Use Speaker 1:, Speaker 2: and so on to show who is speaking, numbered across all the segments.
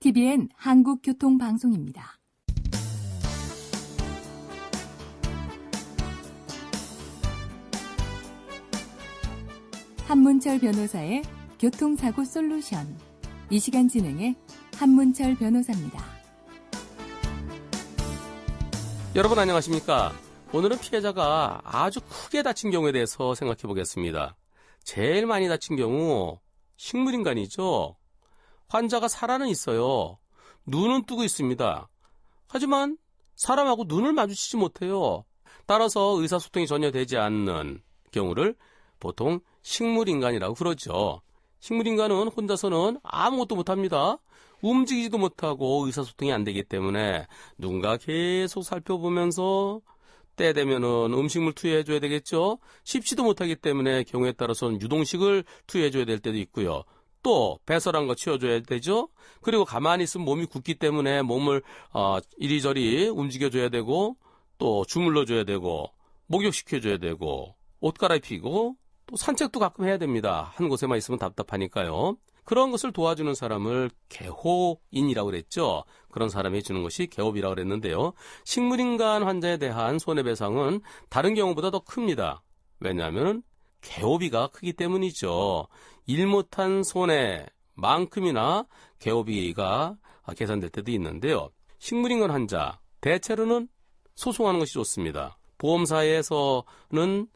Speaker 1: TBN 한국교통방송입니다. 한문철 변호사의 교통사고 솔루션. 이 시간 진행의 한문철 변호사입니다.
Speaker 2: 여러분 안녕하십니까? 오늘은 피해자가 아주 크게 다친 경우에 대해서 생각해 보겠습니다. 제일 많이 다친 경우 식물인간이죠. 환자가 살아는 있어요. 눈은 뜨고 있습니다. 하지만 사람하고 눈을 마주치지 못해요. 따라서 의사소통이 전혀 되지 않는 경우를 보통 식물인간이라고 그러죠. 식물인간은 혼자서는 아무것도 못합니다. 움직이지도 못하고 의사소통이 안 되기 때문에 누군가 계속 살펴보면서 때 되면은 음식물 투여해줘야 되겠죠. 씹지도 못하기 때문에 경우에 따라서는 유동식을 투여해줘야 될 때도 있고요. 또 배설한 거 치워줘야 되죠. 그리고 가만히 있으면 몸이 굳기 때문에 몸을 이리저리 움직여줘야 되고 또 주물러줘야 되고 목욕시켜줘야 되고 옷 갈아입히고 또 산책도 가끔 해야 됩니다. 한 곳에만 있으면 답답하니까요. 그런 것을 도와주는 사람을 개호인이라고 그랬죠. 그런 사람이 주는 것이 개호비라고 그랬는데요. 식물인간 환자에 대한 손해배상은 다른 경우보다 더 큽니다. 왜냐하면 개호비가 크기 때문이죠. 일 못한 손해만큼이나 개호비가 계산될 때도 있는데요. 식물인간 환자, 대체로는 소송하는 것이 좋습니다. 보험사에서는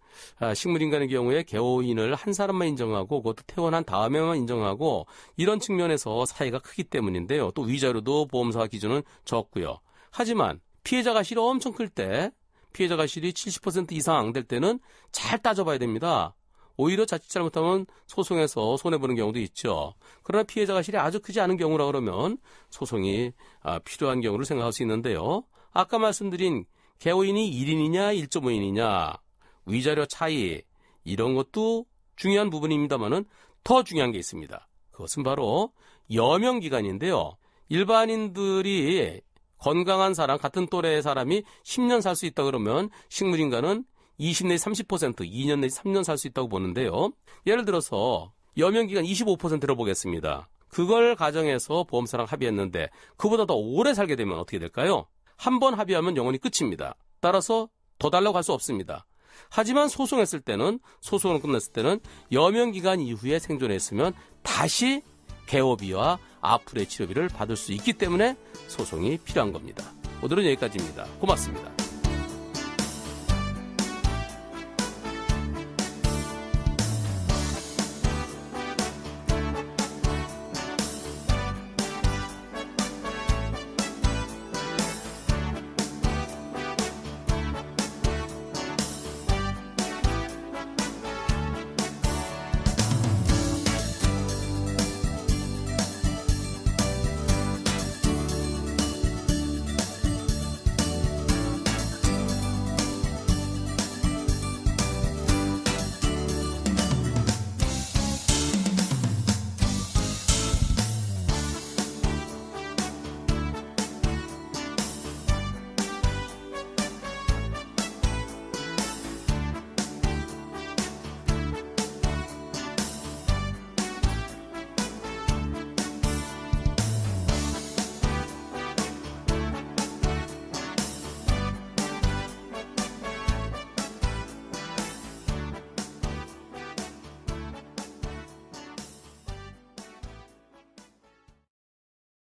Speaker 2: 식물인간의 경우에 개호인을 한 사람만 인정하고 그것도 퇴원한 다음에만 인정하고 이런 측면에서 사이가 크기 때문인데요. 또 위자료도 보험사 기준은 적고요. 하지만 피해자 가실이 엄청 클 때, 피해자 가실이 70% 이상 될 때는 잘 따져봐야 됩니다. 오히려 자칫 잘못하면 소송에서 손해보는 경우도 있죠. 그러나 피해자 가실이 아주 크지 않은 경우라 그러면 소송이 필요한 경우를 생각할 수 있는데요. 아까 말씀드린 개호인이 1인이냐 1.5인이냐 위자료 차이 이런 것도 중요한 부분입니다만은 더 중요한 게 있습니다. 그것은 바로 여명기간인데요. 일반인들이 건강한 사람, 같은 또래의 사람이 10년 살 수 있다 그러면 식물인간은 20 내지 30%, 2년 내지 3년 살 수 있다고 보는데요. 예를 들어서 여명기간 25%로 보겠습니다. 그걸 가정해서 보험사랑 합의했는데 그보다 더 오래 살게 되면 어떻게 될까요? 한 번 합의하면 영원히 끝입니다. 따라서 더 달라고 할 수 없습니다. 하지만 소송했을 때는, 소송을 끝냈을 때는 여명기간 이후에 생존했으면 다시 개호비와 앞으로의 치료비를 받을 수 있기 때문에 소송이 필요한 겁니다. 오늘은 여기까지입니다. 고맙습니다.